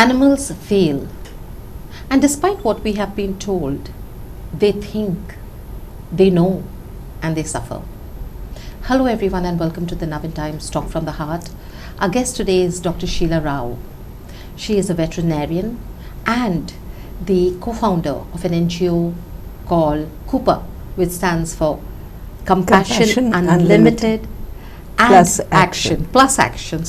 Animals fail, and despite what we have been told, they think, they know, and they suffer. Hello everyone and welcome to the Navin Times Talk from the Heart. Our guest today is Dr. Shiela Rao. She is a veterinarian and the co-founder of an NGO called CUPA, which stands for Compassion Unlimited Plus Action. Plus Action.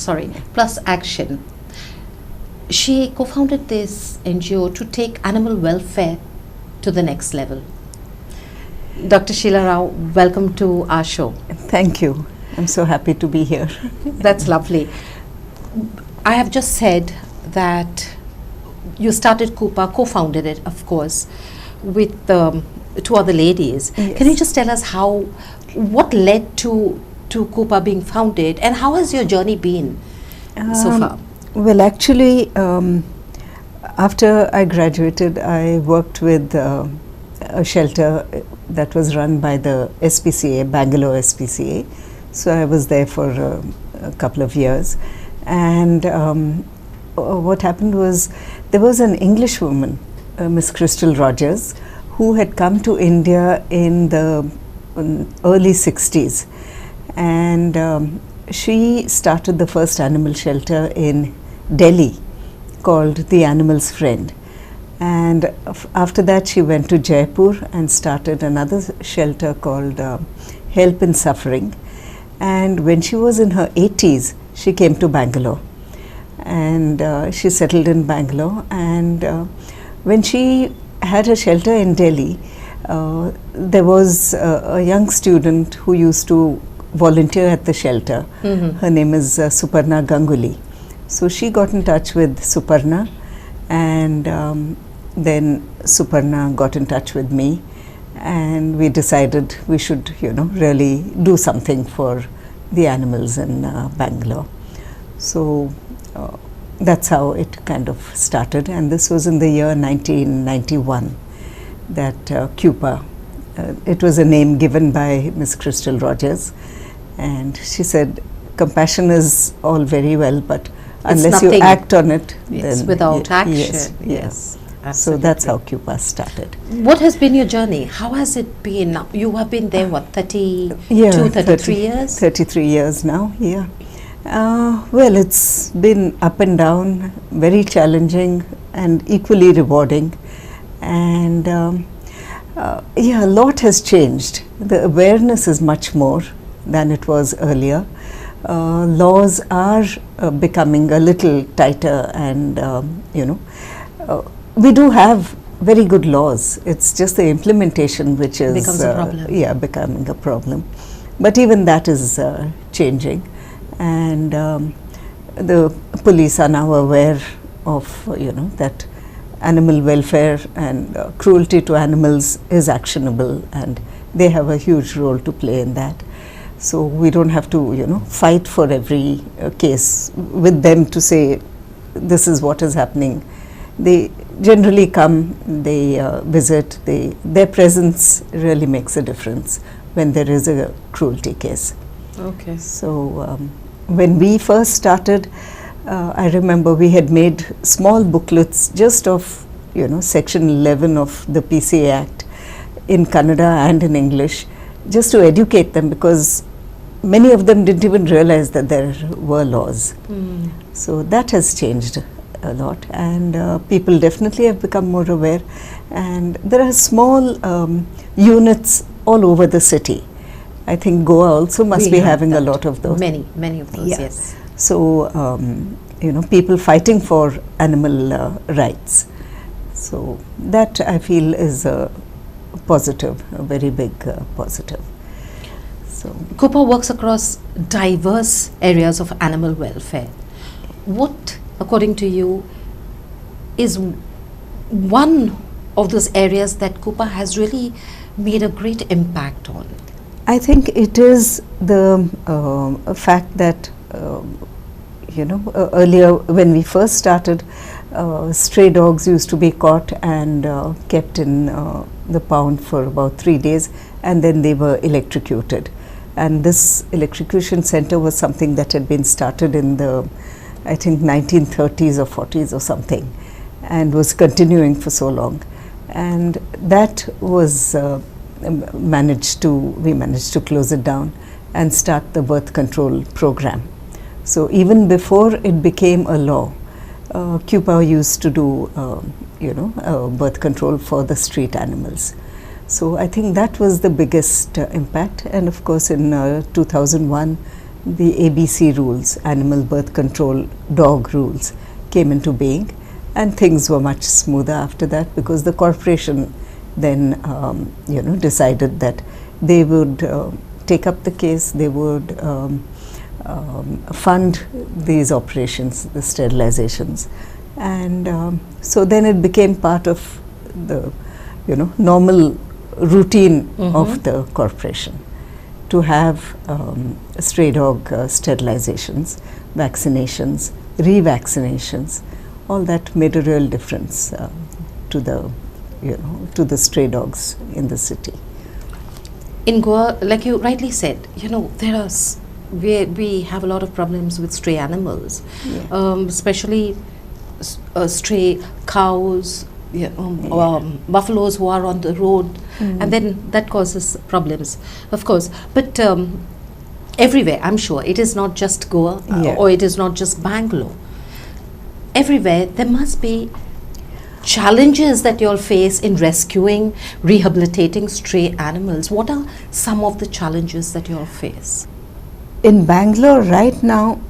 She co-founded this NGO to take animal welfare to the next level. Dr. Shiela Rao, welcome to our show. Thank you. I'm so happy to be here. That's lovely. I have just said that you started CUPA, co-founded it, of course, with two other ladies. Yes. Can you just tell us what led to CUPA being founded, and how has your journey been so far? Well, actually, after I graduated, I worked with a shelter that was run by the SPCA, Bangalore SPCA. So I was there for a couple of years. And what happened was, there was an English woman, Miss Crystal Rogers, who had come to India in the early 60s. And she started the first animal shelter in Delhi called The Animal's Friend. And after that she went to Jaipur and started another shelter called Help in Suffering. And when she was in her 80s, she came to Bangalore. And she settled in Bangalore. And when she had her shelter in Delhi, there was a young student who used to volunteer at the shelter. Mm-hmm. Her name is Suparna Ganguly. So she got in touch with Suparna, and then Suparna got in touch with me, and we decided we should, really do something for the animals in Bangalore. So that's how it kind of started, and this was in the year 1991 that CUPA, it was a name given by Miss Crystal Rogers, and she said, compassion is all very well, but unless you act on it, then without action. Yes. So that's how CUPA started. What has been your journey? How has it been? You have been there, 33 years? 33 years now, yeah. Well, it's been up and down, very challenging and equally rewarding. And a lot has changed. The awareness is much more than it was earlier. Laws are becoming a little tighter, and we do have very good laws. It's just the implementation which is becomes a problem. Becoming a problem. But even that is changing, and the police are now aware of that animal welfare and cruelty to animals is actionable, and they have a huge role to play in that. So we don't have to, fight for every case with them to say this is what is happening. They generally come, they visit, their presence really makes a difference when there is a cruelty case. Okay. So when we first started, I remember we had made small booklets just of, Section 11 of the PCA Act in Kannada and in English, just to educate them, because many of them didn't even realize that there were laws. So that has changed a lot, and people definitely have become more aware, and there are small units all over the city. I think Goa also must be having a lot of those. Many of those, yes. So, people fighting for animal rights. So that I feel is a positive, a very big positive. So CUPA works across diverse areas of animal welfare. What, according to you, is one of those areas that CUPA has really made a great impact on? I think it is the fact that, earlier when we first started, stray dogs used to be caught and kept in the pound for about 3 days, and then they were electrocuted. And this electrocution center was something that had been started in the I think 1930s or 40s or something, and was continuing for so long. And that was we managed to close it down and start the birth control program. So even before it became a law, CUPA used to do birth control for the street animals. So I think that was the biggest impact. And of course in 2001 the ABC rules, animal birth control dog rules, came into being, and things were much smoother after that, because the corporation then decided that they would take up the case, they would fund these operations, the sterilizations, and so then it became part of the normal routine of the corporation to have stray dog sterilizations, vaccinations, revaccinations. All that made a real difference to the stray dogs in the city. In Goa, like you rightly said, we have a lot of problems with stray animals, especially stray cows, buffaloes who are on the road, and then that causes problems, of course. But everywhere, I'm sure, it is not just Goa or it is not just Bangalore. Everywhere there must be challenges that you all face in rescuing, rehabilitating stray animals. What are some of the challenges that you all face? In Bangalore right now,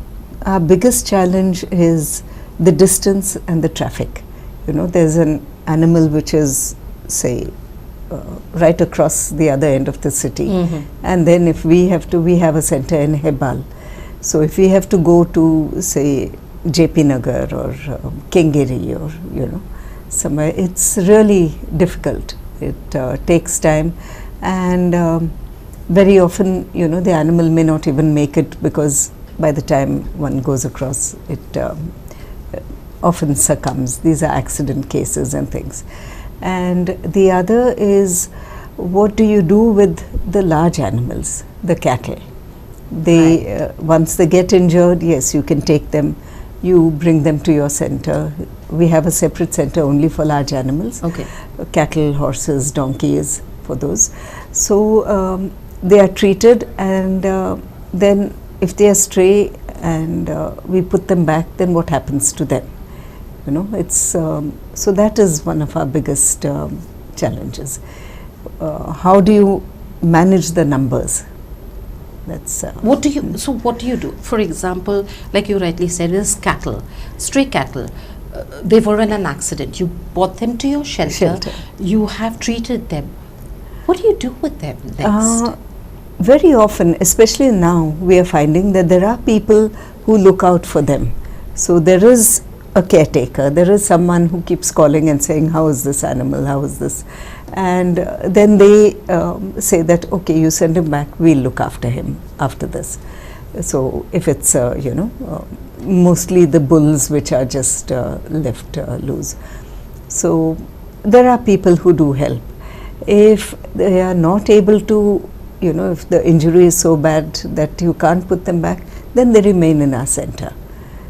our biggest challenge is the distance and the traffic. There's an animal which is, say, right across the other end of the city, and then if we have a center in Hebal. So if we have to go to, say, JP Nagar or Kengeri or somewhere, it's really difficult. It takes time, and very often the animal may not even make it, because by the time one goes across, it often succumbs. These are accident cases and things. And the other is, what do you do with the large animals, the cattle? They once they get injured, yes, you can take them, you bring them to your center. We have a separate center only for large animals, cattle, horses, donkeys, for those. So they are treated, and then if they are stray and we put them back, then what happens to them? It's so that is one of our biggest challenges. How do you manage the numbers? That's what do you do? For example, like you rightly said, is cattle, stray cattle. They were in an accident. You brought them to your shelter. You have treated them. What do you do with them next? Very often, especially now, we are finding that there are people who look out for them. So there is a caretaker, there is someone who keeps calling and saying, how is this animal, how is this? And then they say that, okay, you send him back, we'll look after him after this. So if it's, mostly the bulls which are just left loose. So there are people who do help. If they are not able to, if the injury is so bad that you can't put them back, then they remain in our center.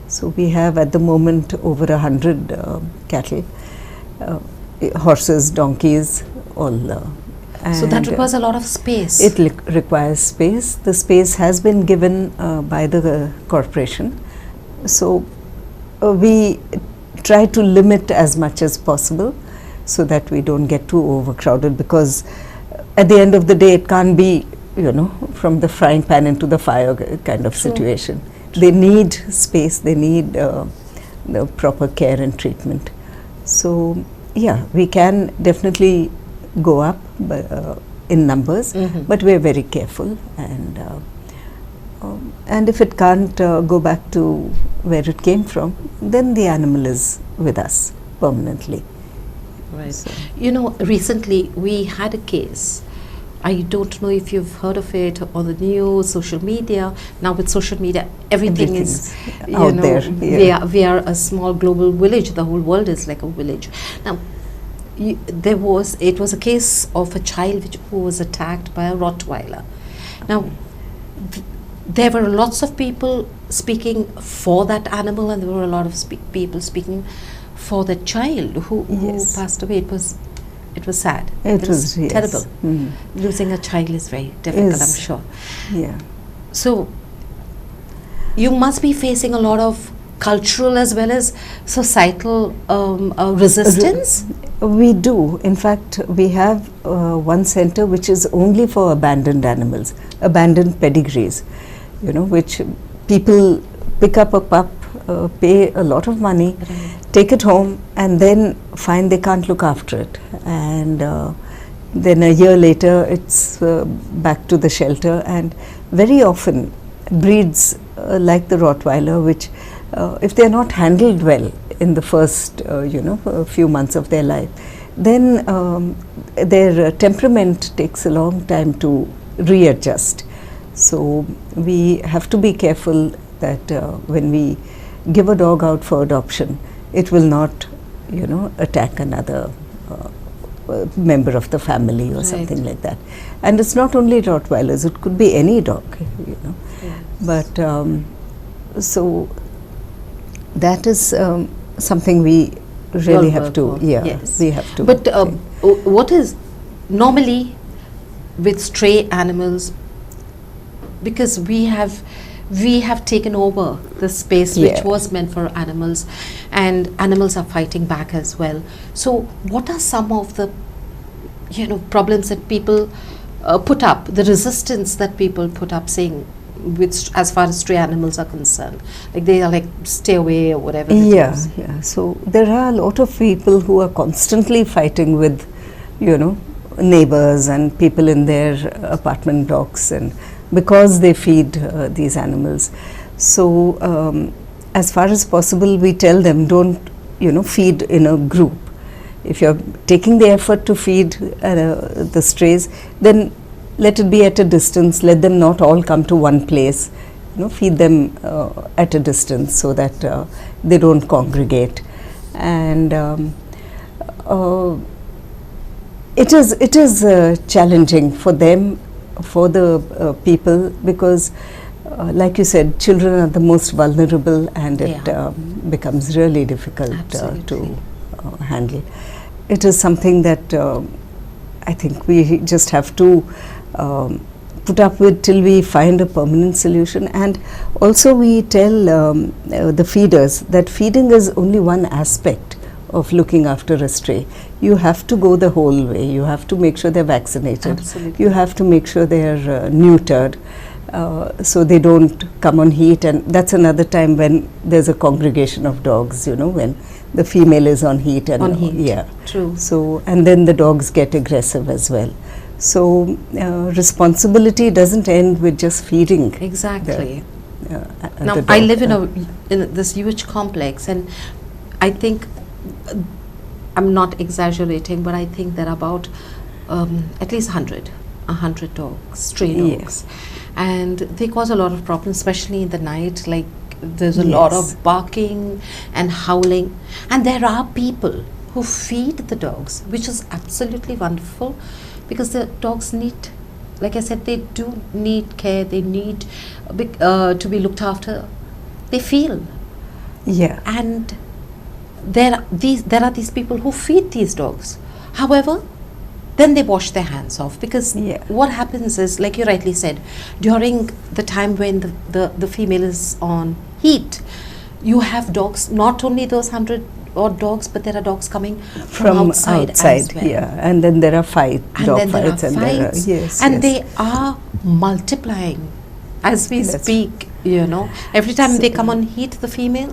So we have at the moment over 100 cattle, horses, donkeys, all. So that requires a lot of space. It requires space. The space has been given by the corporation. So we try to limit as much as possible so that we don't get too overcrowded, because at the end of the day it can't be, from the frying pan into the fire kind of situation. They need space, they need the proper care and treatment. So yeah, we can definitely go up in numbers, but we are very careful, and if it can't go back to where it came from, then the animal is with us permanently. Right. So. Recently we had a case. I don't know if you've heard of it on the news, social media. Now with social media, everything is out there. Yeah. We are a small global village. The whole world is like a village. Now, it was a case of a child who was attacked by a Rottweiler. Now, there were lots of people speaking for that animal, and there were a lot of people speaking for the child who Yes. passed away. It was sad. It was, yes. terrible. Losing a child is very difficult, Is- I'm sure. Yeah. So you must be facing a lot of cultural as well as societal resistance. We do. In fact, we have one center which is only for abandoned animals, abandoned pedigrees, which people pick up a pup, pay a lot of money, take it home, and then find they can't look after it. And then a year later, it's back to the shelter, and very often breeds like the Rottweiler, which if they're not handled well in the first, a few months of their life, then their temperament takes a long time to readjust. So we have to be careful that when we give a dog out for adoption, it will not, attack another member of the family or something like that. And it's not only Rottweilers; it could be any dog, Yes. But so that is something we really Well, have to. well, Yeah, yes. we have to. But what is normally with stray animals, because we have taken over the space which Yeah. was meant for animals, and animals are fighting back as well. So what are some of the problems that people put up, the resistance that people put up, saying as far as stray animals are concerned, like they are like stay away or whatever it Yeah, is. yeah. So there are a lot of people who are constantly fighting with, neighbors and people in their apartment blocks, and because they feed these animals. So as far as possible, we tell them, don't, feed in a group. If you're taking the effort to feed the strays, then let it be at a distance. Let them not all come to one place. Feed them at a distance so that they don't congregate. And it is challenging for them, for the people, because like you said, children are the most vulnerable, and it becomes really difficult to handle. It is something that I think we just have to put up with till we find a permanent solution. And also we tell the feeders that feeding is only one aspect of looking after a stray. You have to go the whole way. You have to make sure they're vaccinated. Absolutely. You have to make sure they're neutered, so they don't come on heat. And that's another time when there's a congregation of dogs, when the female is on heat. And On heat. Yeah. True. So, and then the dogs get aggressive as well. So responsibility doesn't end with just feeding. Exactly. The Now dog. I live in this huge complex, and I think I'm not exaggerating, but I think there are about at least 100 dogs, stray dogs, Yes. and they cause a lot of problems, especially in the night. Like there's a lot Yes. of barking and howling, and there are people who feed the dogs, which is absolutely wonderful, because the dogs need, like I said, they do need care. They need to be looked after. They feel, Yeah. and there are these people who feed these dogs. However, then they wash their hands off, because Yeah. what happens is, like you rightly said, during the time when the female is on heat, you have dogs, not only those 100 odd dogs, but there are dogs coming from outside as well. Yeah, and then there are And dog then there are fights, and fights, there are, yes, and yes. they are multiplying as we That's- speak. Every time they So- come on heat, the female,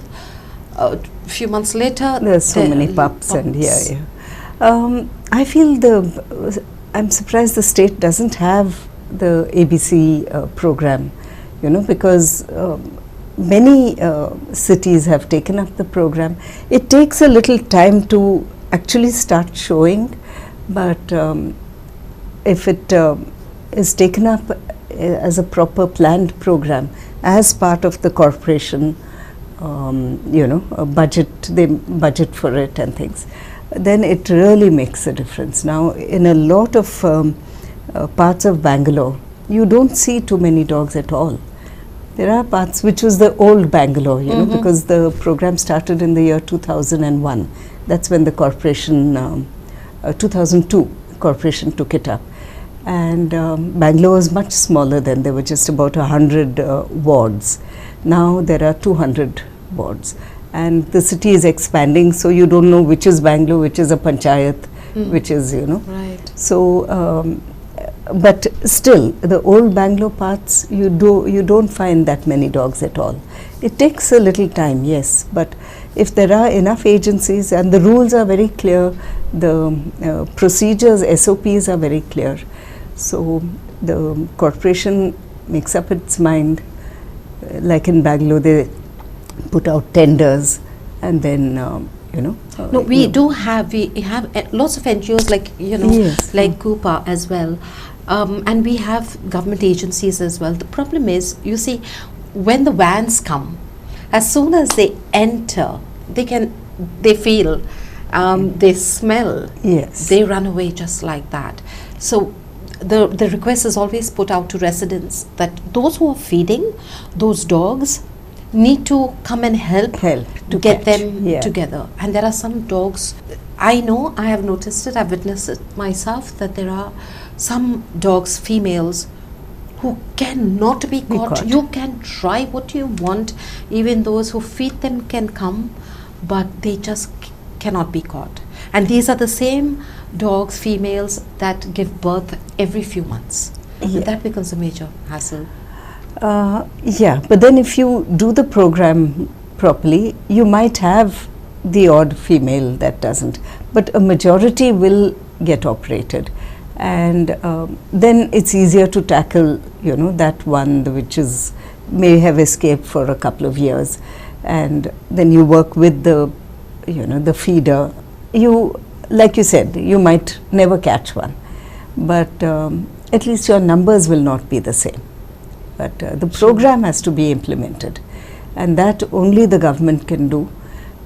a few months later, There's so there many are pups, and pups. I feel I'm surprised the state doesn't have the ABC program, because many cities have taken up the program. It takes a little time to actually start showing, but if it is taken up as a proper planned program as part of the corporation, a budget, they budget for it and things, then it really makes a difference. Now, in a lot of parts of Bangalore, you don't see too many dogs at all. There are parts, which was the old Bangalore, you know, because the program started in the year 2001. That's when the corporation, 2002, corporation took it up. And Bangalore was much smaller then. There were just about 100 wards. Now there are 200 wards. And the city is expanding, so you don't know which is Bangalore, which is a panchayat, which is, you know. Right. So, but still, the old Bangalore parts, you don't find that many dogs at all. It takes a little time, yes, but if there are enough agencies and the rules are very clear, the procedures, SOPs are very clear. So the corporation makes up its mind, like in Bangalore, they put out tenders, and then you know. No, we have lots of NGOs like, you know, Yes. like CUPA as well, and we have government agencies as well. The problem is, you see, when the vans come, as soon as they enter, they feel, they smell, Yes. they run away just like that. So the request is always put out to residents that those who are feeding those dogs need to come and help to get catch. them Yeah. together. And there are some dogs, I know, I have noticed it, I've witnessed it myself, that there are some dogs, females, who cannot be caught. You can try what you want, even those who feed them can come, but they just cannot be caught. And these are the same dogs, females, that give birth every few months. Yeah. That becomes a major hassle. Yeah, but then if you do the program properly, you might have the odd female that doesn't, but a majority will get operated, and then it's easier to tackle, you know, that one which is may have escaped for a couple of years, and then you work with the, you know, the feeder. You, like you said, you might never catch one, but at least your numbers will not be the same. But the program has to be implemented, and that only the government can do,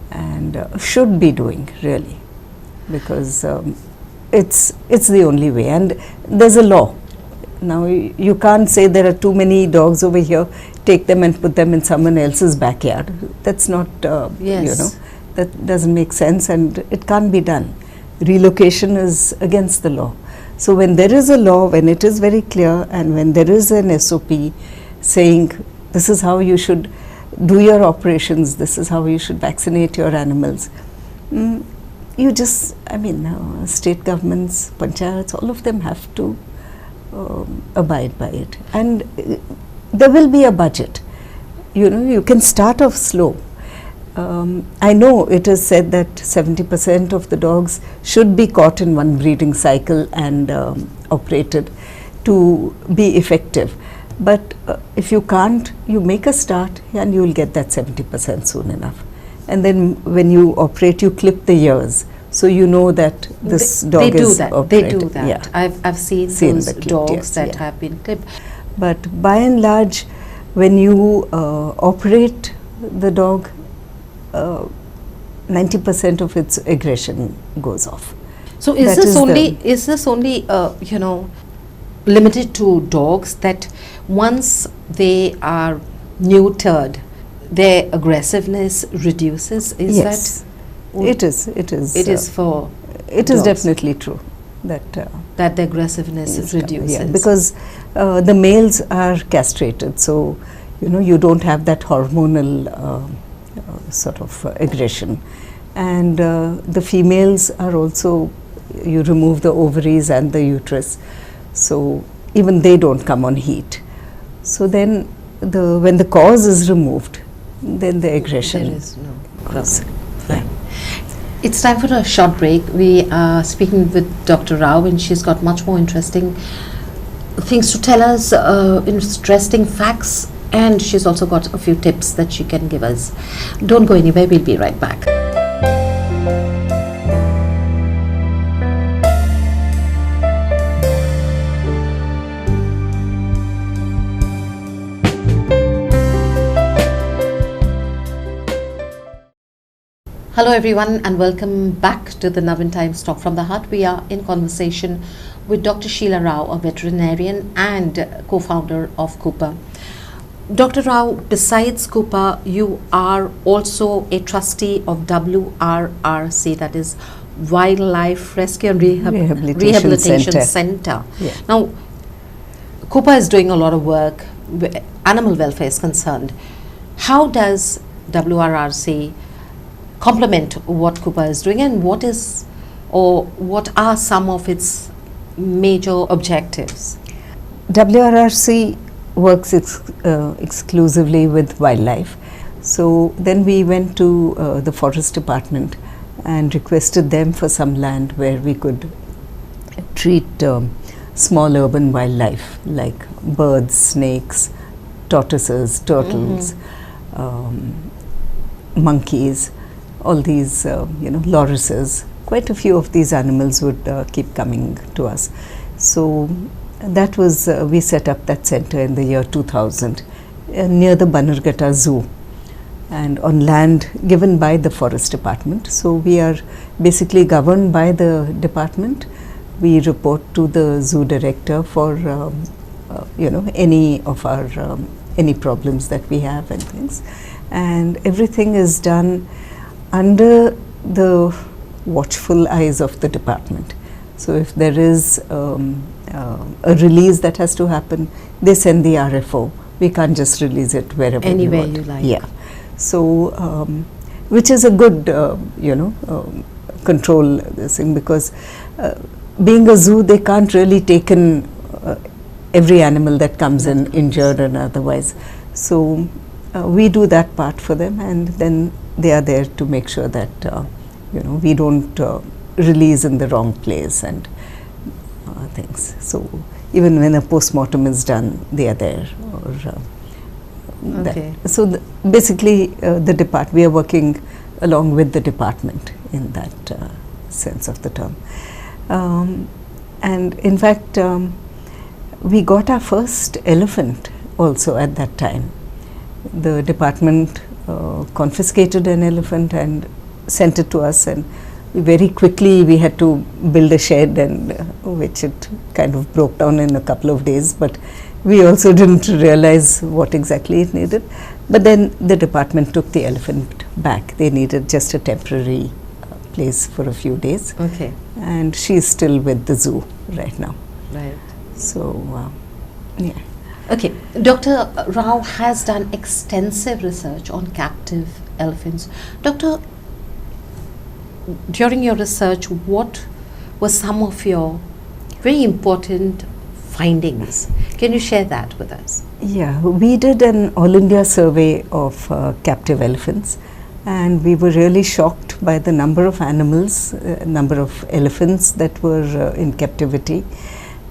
and should be doing, really, because it's the only way. And there's a law. Now you can't say there are too many dogs over here, take them and put them in someone else's backyard. That's not, Yes. you know, that doesn't make sense, and it can't be done. Relocation is against the law. So when there is a law, when it is very clear, and when there is an SOP saying this is how you should do your operations, this is how you should vaccinate your animals, you just, I mean, state governments, panchayats, all of them have to abide by it. And there will be a budget. You know, you can start off slow. I know it is said that 70% of the dogs should be caught in one breeding cycle and operated to be effective. But if you can't, you make a start and you will get that 70% soon enough. And then when you operate, you clip the years, so you know that this dog is operated. They do that. Yeah. I've seen those dogs that have been clipped. But by and large, when you operate the dog, 90% of its aggression goes off. So is this only you know, limited to dogs, that once they are neutered, their aggressiveness reduces? Is yes, it is. It is. It is for. It dogs. is definitely true that that the aggressiveness reduces. Yeah, because the males are castrated, so you know you don't have that hormonal sort of aggression, and the females are also, you remove the ovaries and the uterus, so even they don't come on heat. So then when the cause is removed, then the aggression there is no cross. Yeah. It's time for a short break. We are speaking with Dr. Rao, and she's got much more interesting things to tell us, interesting facts, and she's also got a few tips that she can give us. Don't go anywhere, we'll be right back. Hello everyone, and welcome back to the Navin Times Talk from the Heart. We are in conversation with Dr. Shiela Rao, a veterinarian and co-founder of CUPA. Dr. Rao, besides CUPA, you are also a trustee of WRRC, that is Wildlife Rescue and Rehabilitation Center. Yeah. Now, CUPA is doing a lot of work where animal welfare is concerned. How does WRRC complement what CUPA is doing, and what are some of its major objectives? WRRC works exclusively with wildlife. So then we went to the forest department and requested them for some land where we could treat small urban wildlife like birds, snakes, tortoises, turtles, monkeys, all these, lorises. Quite a few of these animals would keep coming to us. So that was, we set up that center in the year 2000 near the Bannerghatta Zoo and on land given by the forest department. So we are basically governed by the department. We report to the zoo director for any of our any problems that we have and things, and everything is done under the watchful eyes of the department. So if there is a release that has to happen, they send the RFO. We can't just release it wherever anywhere we want. You like. Yeah. So which is a good control this thing, because being a zoo, they can't really take in every animal that comes in injured and otherwise. So we do that part for them, and then they are there to make sure that we don't release in the wrong place and things. So even when a post-mortem is done, they are there. Okay. So basically we are working along with the department in that sense of the term. And in fact, we got our first elephant also at that time. The department confiscated an elephant and sent it to us, and very quickly we had to build a shed, and which it kind of broke down in a couple of days, but we also didn't realize what exactly it needed. But then the department took the elephant back. They needed just a temporary place for a few days. Okay. And she's still with the zoo right now. Right. So, yeah. Okay. Dr. Rao has done extensive research on captive elephants. Doctor, during your research, what were some of your very important findings? Can you share that with us? Yeah, we did an all India survey of captive elephants, and we were really shocked by the number of animals, number of elephants that were in captivity,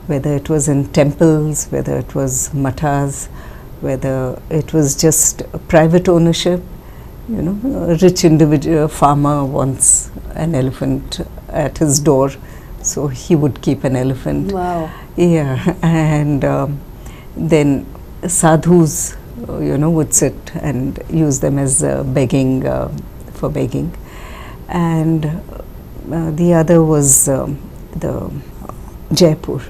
whether it was in temples, whether it was mathas, whether it was just private ownership. A rich individual farmer wants an elephant at his door, so he would keep an elephant. Wow. Yeah, and then sadhus, would sit and use them as begging, for begging. And the other was the Jaipur,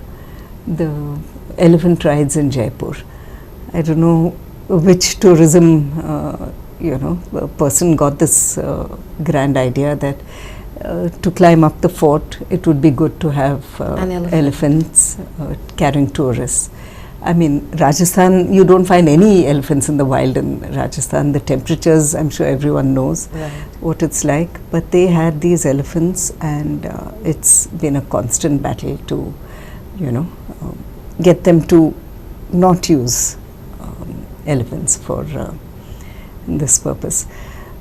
the elephant rides in Jaipur. I don't know which tourism person got this grand idea that to climb up the fort, it would be good to have elephants carrying tourists. I mean, Rajasthan, you don't find any elephants in the wild in Rajasthan. The temperatures, I'm sure everyone knows what it's like. But they had these elephants, and it's been a constant battle to, get them to not use elephants for this purpose.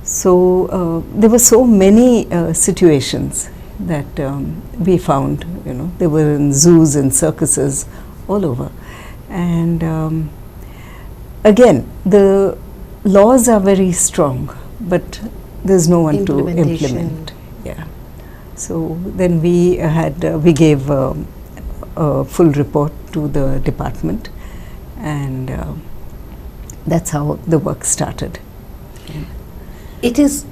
So there were so many situations that we found, they were in zoos and circuses all over. And again, the laws are very strong, but there's no one to implement. Yeah. So then we gave a full report to the department, and that's how the work started. It is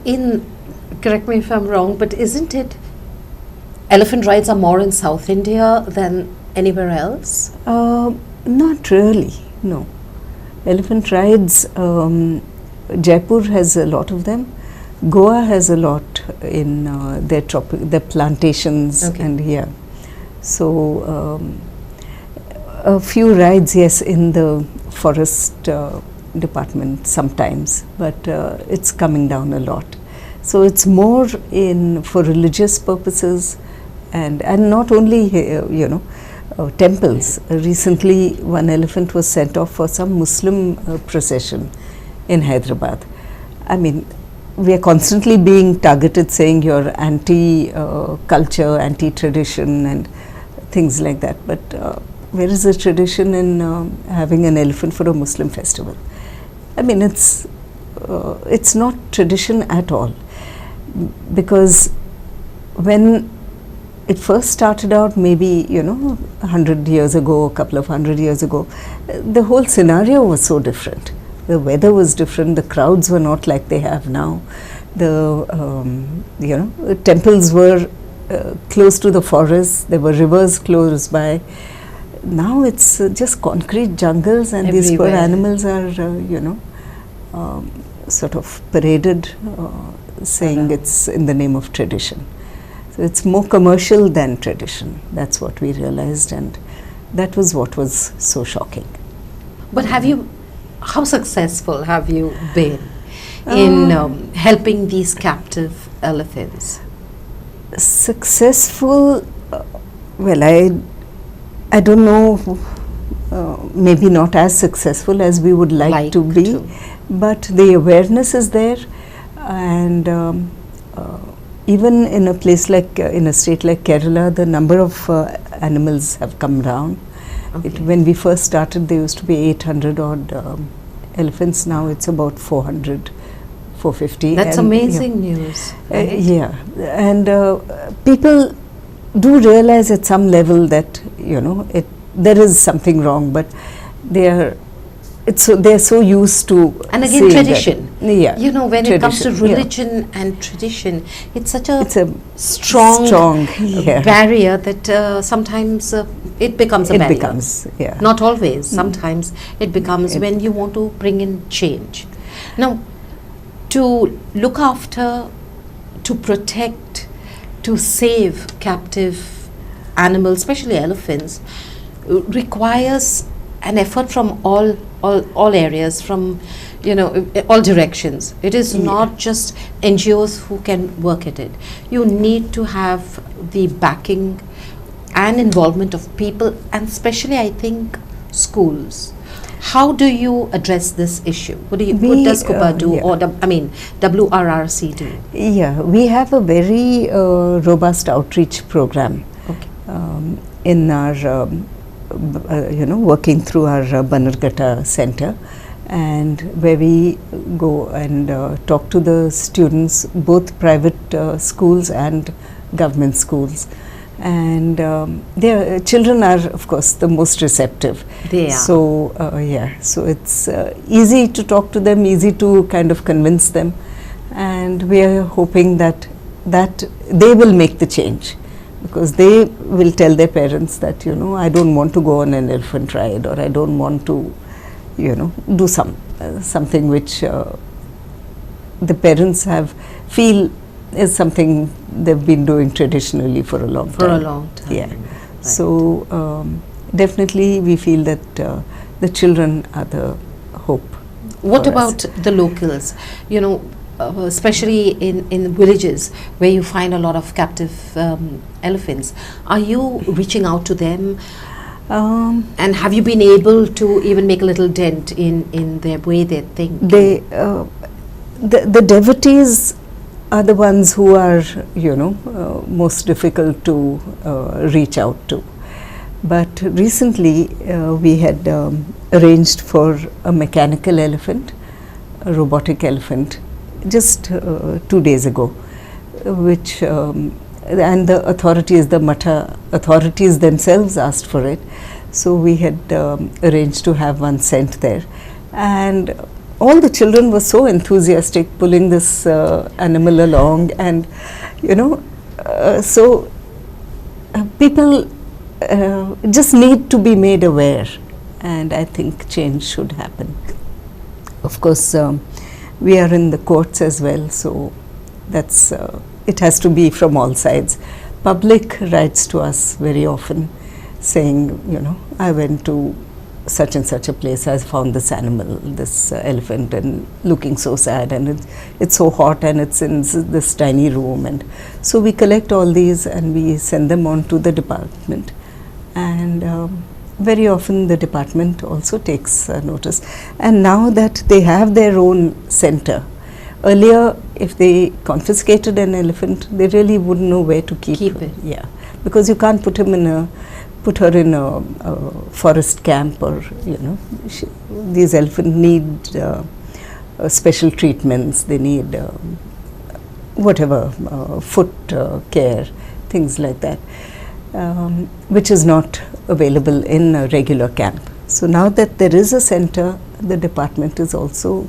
correct me if I'm wrong, but isn't it, elephant rides are more in South India than anywhere else? Not really, no. Elephant rides, Jaipur has a lot of them. Goa has a lot in their plantations, Okay. and yeah. So a few rides, yes, in the forest department sometimes, but it's coming down a lot. So it's more in for religious purposes, and not only temples. Recently, one elephant was sent off for some Muslim procession in Hyderabad. I mean, we are constantly being targeted, saying you're anti-culture, anti-tradition, and things like that. But where is the tradition in having an elephant for a Muslim festival? I mean, it's not tradition at all, because when it first started out, maybe 100 years ago, a couple of 100 years ago, the whole scenario was so different. The weather was different. The crowds were not like they have now. The temples were close to the forests. There were rivers close by. Now it's just concrete jungles, and these poor animals are sort of paraded, saying it's in the name of tradition. So it's more commercial than tradition. That's what we realized, and that was what was so shocking. But how successful have you been in helping these captive elephants? Successful, well, I don't know, maybe not as successful as we would like to be, but the awareness is there, and even in a place like, in a state like Kerala, the number of animals have come down. Okay. When we first started, there used to be 800 odd elephants. Now it's about 400, 450. That's amazing news. Right? Yeah, and people do realize at some level that there is something wrong, but they're so used to. And again, tradition. Yeah, when it comes to religion and tradition, it's such a strong barrier that sometimes it becomes a barrier. It becomes, yeah. Not always. Sometimes it becomes when you want to bring in change. Now, to look after, to protect, to save captive animals, especially elephants, requires an effort from all areas, from all directions. It is not just NGOs who can work at it. You need to have the backing and involvement of people, and especially I think schools. How do you address this issue? What does CUPA do, or WRRC do? Yeah, we have a very robust outreach program. Okay. In our working through our Bannerghatta center, and where we go and talk to the students, both private schools and government schools. And their children are, of course, the most receptive. They are. So so it's easy to talk to them, easy to kind of convince them, and we are hoping that they will make the change, because they will tell their parents that I don't want to go on an elephant ride, or I don't want to do something which the parents feel is something they've been doing traditionally for a long time. Yeah. Right. So definitely we feel that the children are the hope. What about the locals? Especially in villages where you find a lot of captive elephants. Are you reaching out to them? And have you been able to even make a little dent in their way they think? The devotees are the ones who are, most difficult to reach out to. But recently we had arranged for a mechanical elephant, a robotic elephant, just 2 days ago, which and the authorities, the Matha authorities themselves asked for it. So we had arranged to have one sent there, and all the children were so enthusiastic pulling this animal along, and so people just need to be made aware and I think change should happen. Of course, we are in the courts as well, so that's it has to be from all sides. Public writes to us very often saying, you know, I went to such and such a place, I found this animal, this elephant, and looking so sad, and it's so hot, and it's in this tiny room. And so we collect all these and we send them on to the department, and very often the department also takes notice. And now that they have their own center, earlier if they confiscated an elephant, they really wouldn't know where to keep it. Yeah, because you can't put her in a forest camp, or you know, these elephants need special treatments. They need whatever foot care, things like that, which is not available in a regular camp. So now that there is a center, the department is also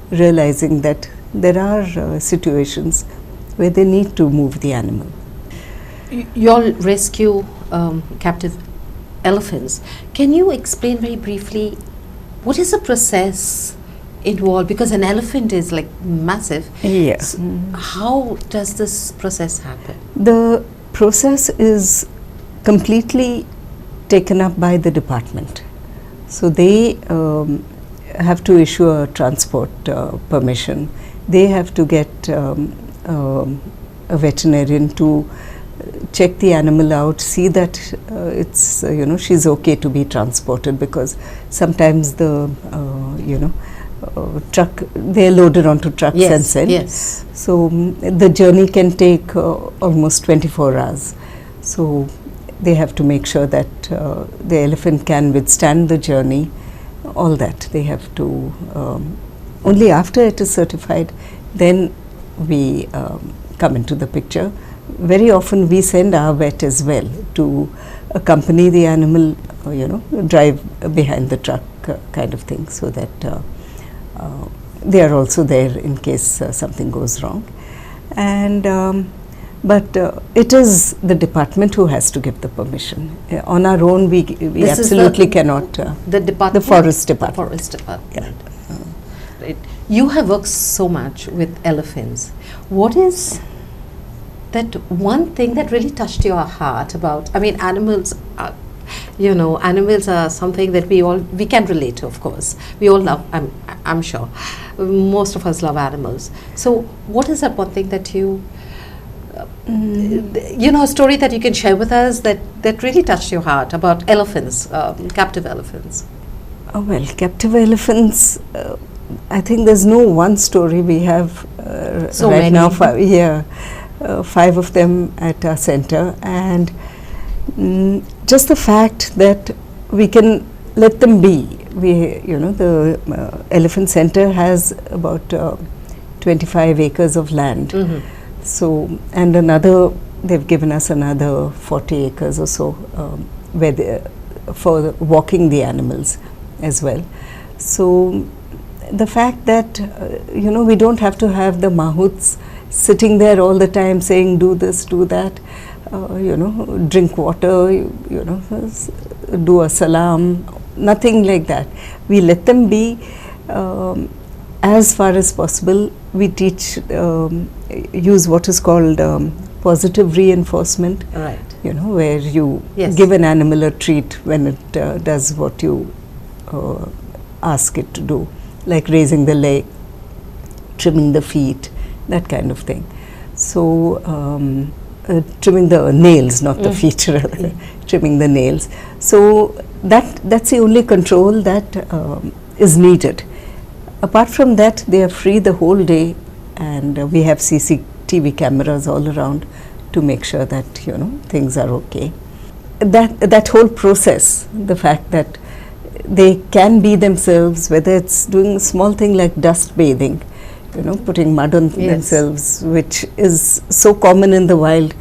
realizing that there are situations where they need to move the animal. You all rescue captive elephants. Can you explain very briefly what is the process involved? Because an elephant is like massive. Yes. So how does this process happen? The process is completely taken up by the department. So they have to issue a transport permission. They have to get a veterinarian to check the animal out, see that it's you know, she's okay to be transported, because sometimes the truck, they're loaded onto trucks and sent. Yes. So the journey can take almost 24 hours. So they have to make sure that the elephant can withstand the journey. All that they have to. Only after it is certified, then we come into the picture. Very often we send our vet as well to accompany the animal, you know, drive behind the truck kind of thing, so that they are also there in case something goes wrong. And but it is the department who has to give the permission. On our own, we This absolutely cannot. The department. The forest department. The forest department. Right. You have worked so much with elephants. What is that one thing that really touched your heart about? I mean, animals are, you know, animals are something that we can relate to. Of course, we all love. I'm sure most of us love animals. So, what is that one thing that you you know, a story that you can share with us that really touched your heart about elephants, captive elephants? Oh, well, captive elephants, I think there's no one story. We have So right many. now 5 of them at our center, and just the fact that we can let them be. You know, the elephant center has about 25 acres of land. Mm-hmm. So, and they've given us another 40 acres or so where for walking the animals as well. So, the fact that you know, we don't have to have the mahouts sitting there all the time saying do this, do that, you know, drink water, you know, do a salam, nothing like that. We let them be as far as possible. We teach, use what is called positive reinforcement. Right. You know, where you Yes. give an animal a treat when it does what you ask it to do, like raising the leg, trimming the feet, that kind of thing. So, trimming the nails, not the feet, rather, trimming the nails. So, that's the only control that is needed. Apart from that, they are free the whole day, and we have CCTV cameras all around to make sure that, you know, things are okay. That whole process, the fact that they can be themselves, whether it's doing a small thing like dust bathing, you know, putting mud on themselves, which is so common in the wild,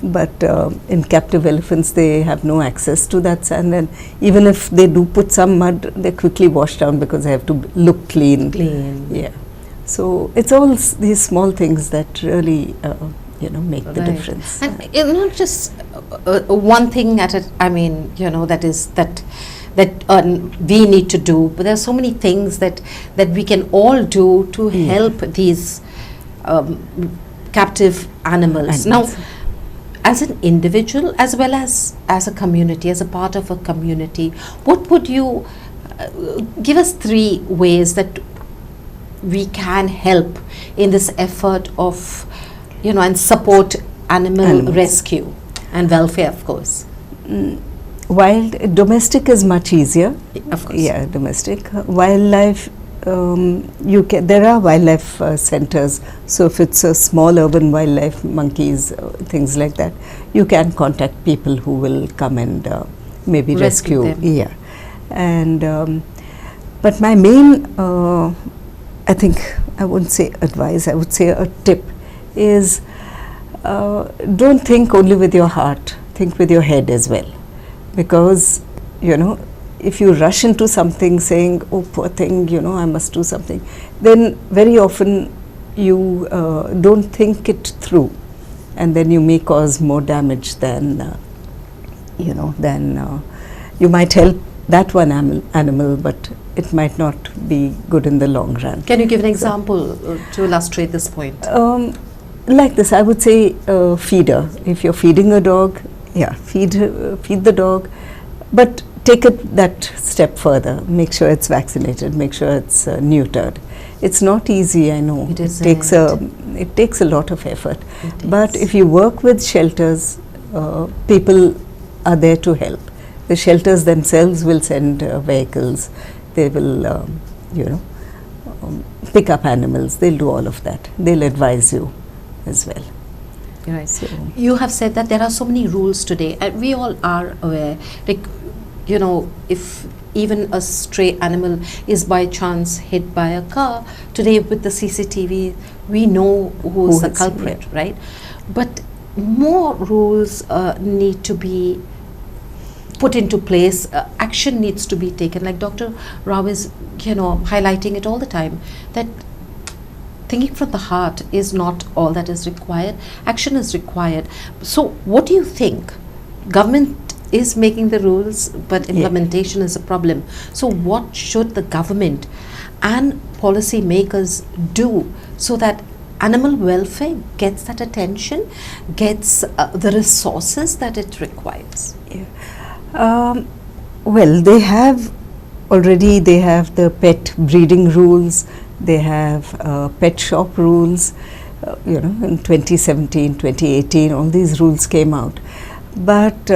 but in captive elephants they have no access to that sand, and even if they do put some mud, they quickly wash down because they have to look clean. Yeah. So it's all these small things that really you know, make the difference. And not just one thing at a, I mean, you know, that that we need to do, but there are so many things that we can all do to help these captive animals. Now, as an individual as well as a community, as a part of a community, what would you give us 3 ways that we can help in this effort of, and support animal rescue and welfare, of course? Wild, domestic is much easier. Of course. Yeah, domestic. Wildlife, there are wildlife centers. So if it's a small urban wildlife, monkeys, things like that, you can contact people who will come and maybe rescue them. Yeah, and but my main, I think I wouldn't say advice. I would say a tip is don't think only with your heart. Think with your head as well, because if you rush into something saying, oh, poor thing, I must do something, then very often you don't think it through, and then you may cause more damage than you might help that one animal, but it might not be good in the long run. Can you give an example to illustrate this point? Like this, I would say feeder. If you're feeding a dog, feed the dog, but take it that step further. Make sure it's vaccinated. Make sure it's neutered. It's not easy, I know. It takes a lot of effort. But if you work with shelters, people are there to help. The shelters themselves will send vehicles. They will, pick up animals. They'll do all of that. They'll advise you as well. Right. So you have said that there are so many rules today, and we all are aware. Like, if even a stray animal is by chance hit by a car, today with the CCTV, we know who's the culprit, right? But more rules need to be put into place. Action needs to be taken. Like Dr. Rao is, highlighting it all the time, that thinking from the heart is not all that is required. Action is required. So what do you think? Government is making the rules, but implementation is a problem. So what should the government and policy makers do so that animal welfare gets that attention, gets the resources that it requires? Well, they have the pet breeding rules. They have pet shop rules. In 2017, 2018, all these rules came out. But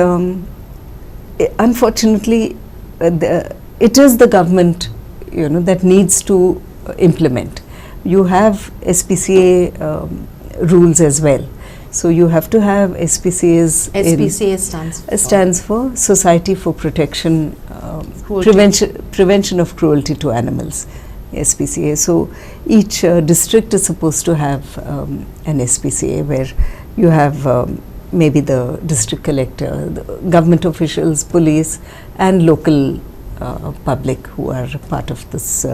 unfortunately, it is the government, that needs to implement. You have SPCA rules as well. So you have to have SPCA's. SPCA stands for Society for Protection, Prevention of Cruelty to Animals. SPCA. So each district is supposed to have an SPCA where you have maybe the district collector, the government officials, police, and local public who are part of this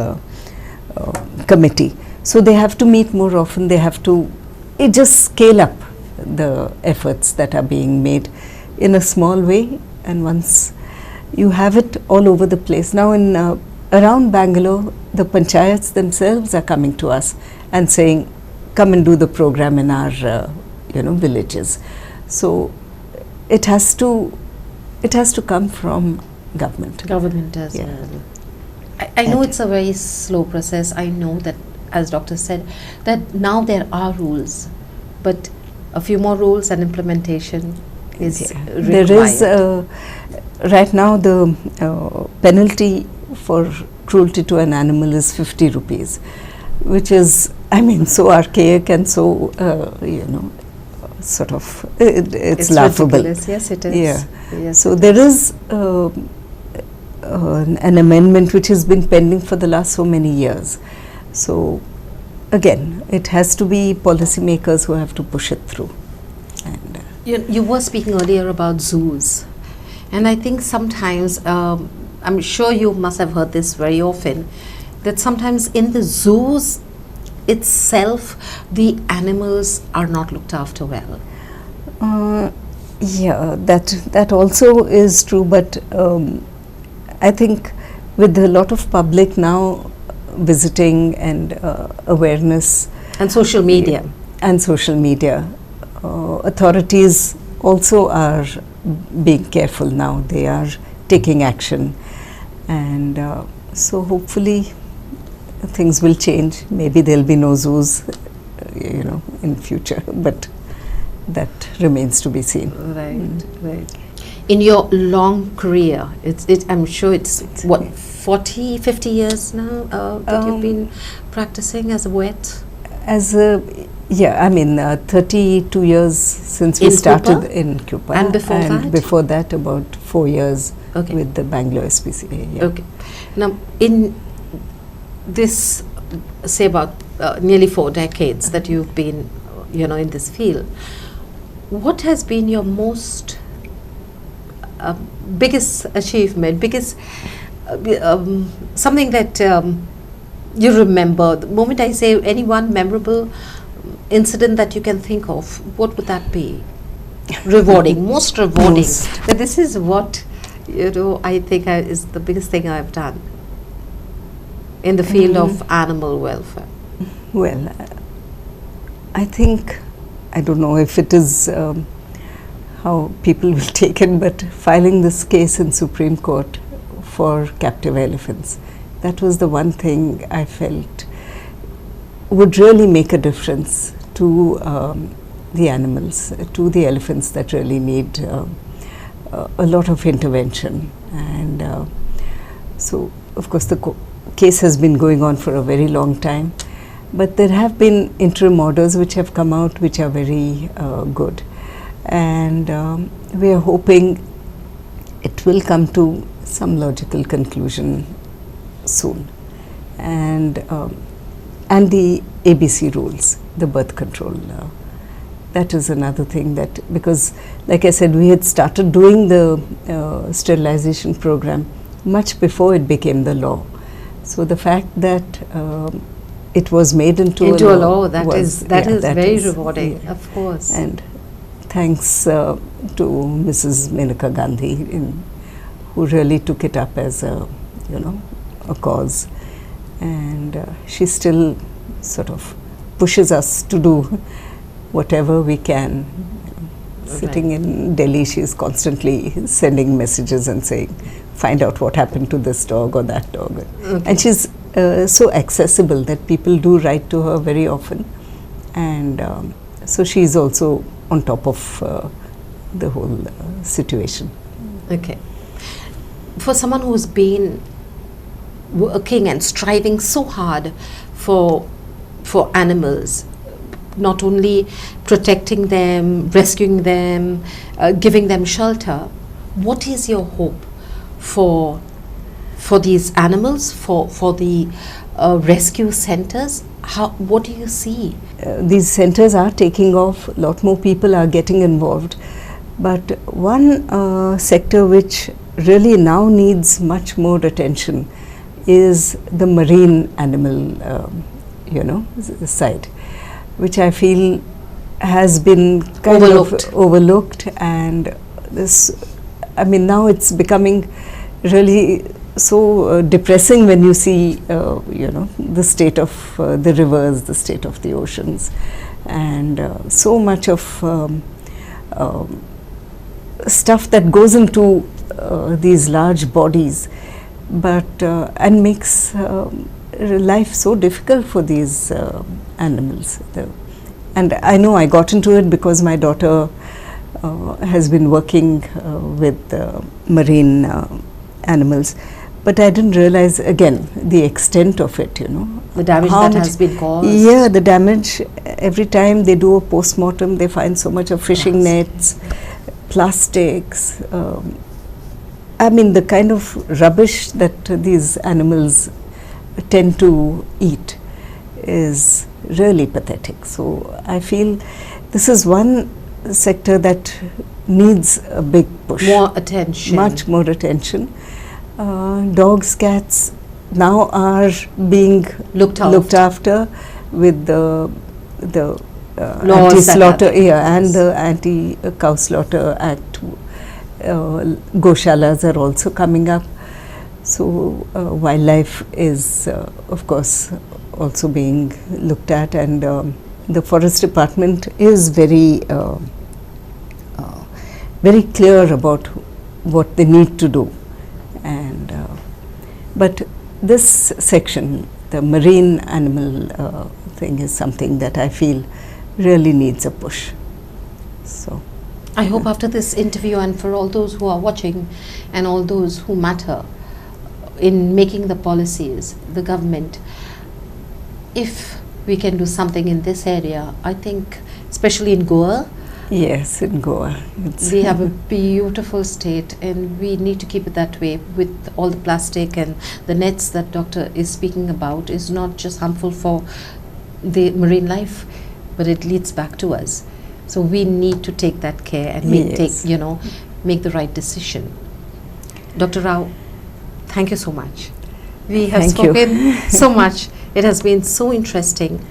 committee. So they have to meet more often. They have to just scale up the efforts that are being made in a small way, and once you have it all over the place. Now in around Bangalore, the panchayats themselves are coming to us and saying, come and do the program in our villages. So it has to come from government. Government as well. I know it's a very slow process. I know that, as doctor said, that now there are rules, but a few more rules and implementation is required. There is right now the penalty for cruelty to an animal is 50 rupees, which is, so archaic and so, sort of, it's laughable. Ridiculous. Yes, it is. Yeah. Yes, so there is an amendment which has been pending for the last so many years. So again, it has to be policymakers who have to push it through. And you were speaking earlier about zoos, and I think sometimes, I'm sure you must have heard this very often, that sometimes in the zoos itself, the animals are not looked after well. Yeah, that also is true, but I think with a lot of public now visiting and awareness And social media. and social media, authorities also are being careful now. They are taking action, and so hopefully things will change. Maybe there'll be no zoos, in future, but that remains to be seen. Right, right. In your long career, I'm sure it's what, 40, 50 years now that you've been practicing as a vet? As a 32 years since we In started CUPA? in CUPA, And before that? Before that, about 4 years Okay. with the Bangalore SPCA. Yeah. Okay. Now, in this, say about nearly 4 decades that you've been, in this field, what has been your most biggest achievement, biggest something that you remember? The moment I say any one memorable incident that you can think of, what would that be? Rewarding, most rewarding. That this is what I think is the biggest thing I've done in the field of animal welfare. Well, I think, I don't know if it is how people will take it, but filing this case in Supreme Court for captive elephants, that was the one thing I felt would really make a difference to the animals, to the elephants that really need a lot of intervention. And so, of course, the case has been going on for a very long time, but there have been interim orders which have come out which are very good, and we are hoping it will come to some logical conclusion soon. And the ABC rules, the birth control, that is another thing that, because like I said, we had started doing the sterilization program much before it became the law. So the fact that it was made into a law, that is very rewarding, yeah. of course. And thanks to Mrs. Menaka Gandhi, who really took it up as a cause, and she still sort of pushes us to do whatever we can. Sitting in Delhi, she is constantly sending messages and saying, find out what happened to this dog or that dog. Okay. And she's so accessible that people do write to her very often, and so she's also on top of the whole situation. Okay. For someone who's been working and striving so hard for animals, not only protecting them, rescuing them, giving them shelter, what is your hope for these animals, for the rescue centers? What do you see? These centers are taking off, a lot more people are getting involved, but one sector which really now needs much more attention is the marine animal side, which I feel has been kind of overlooked, and now it's becoming really so depressing when you see the state of the rivers, the state of the oceans, and so much of stuff that goes into these large bodies, but and makes life so difficult for these animals. And I know I got into it because my daughter has been working with marine animals, but I didn't realize again the extent of it, The damage that has been caused. Yeah, the damage. Every time they do a post-mortem, they find so much of fishing nets, plastics, the kind of rubbish that these animals tend to eat is really pathetic. So I feel this is one sector that needs a big push. More attention. Much more attention. Dogs, cats now are being looked after with the anti-slaughter, and the Anti-Cow Slaughter Act. Goshalas are also coming up. So wildlife is of course also being looked at, and the forest department is very clear about what they need to do. And but this section, the marine animal thing, is something that I feel really needs a push. So I hope after this interview, and for all those who are watching and all those who matter in making the policies, the government, if we can do something in this area, I think especially in Goa. Yes, in Goa. We have a beautiful state, and we need to keep it that way. With all the plastic and the nets that doctor is speaking about is not just harmful for the marine life, but it leads back to us. So we need to take that care and make the right decision. Dr. Rao, thank you so much. We have spoken so much. It has been so interesting.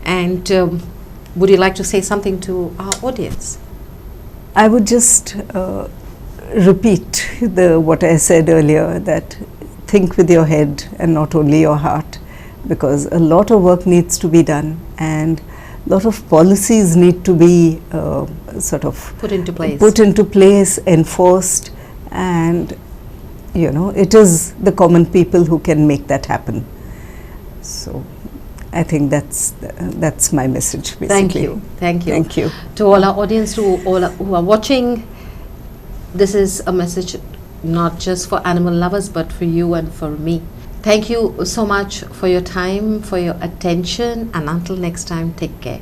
And would you like to say something to our audience? I would just repeat what I said earlier, that think with your head and not only your heart, because a lot of work needs to be done, and a lot of policies need to be sort of put into place, enforced, and it is the common people who can make that happen. So I think that's my message, basically. Thank you. Thank you. To all our audience, to all who are watching, this is a message not just for animal lovers, but for you and for me. Thank you so much for your time, for your attention, and until next time, take care.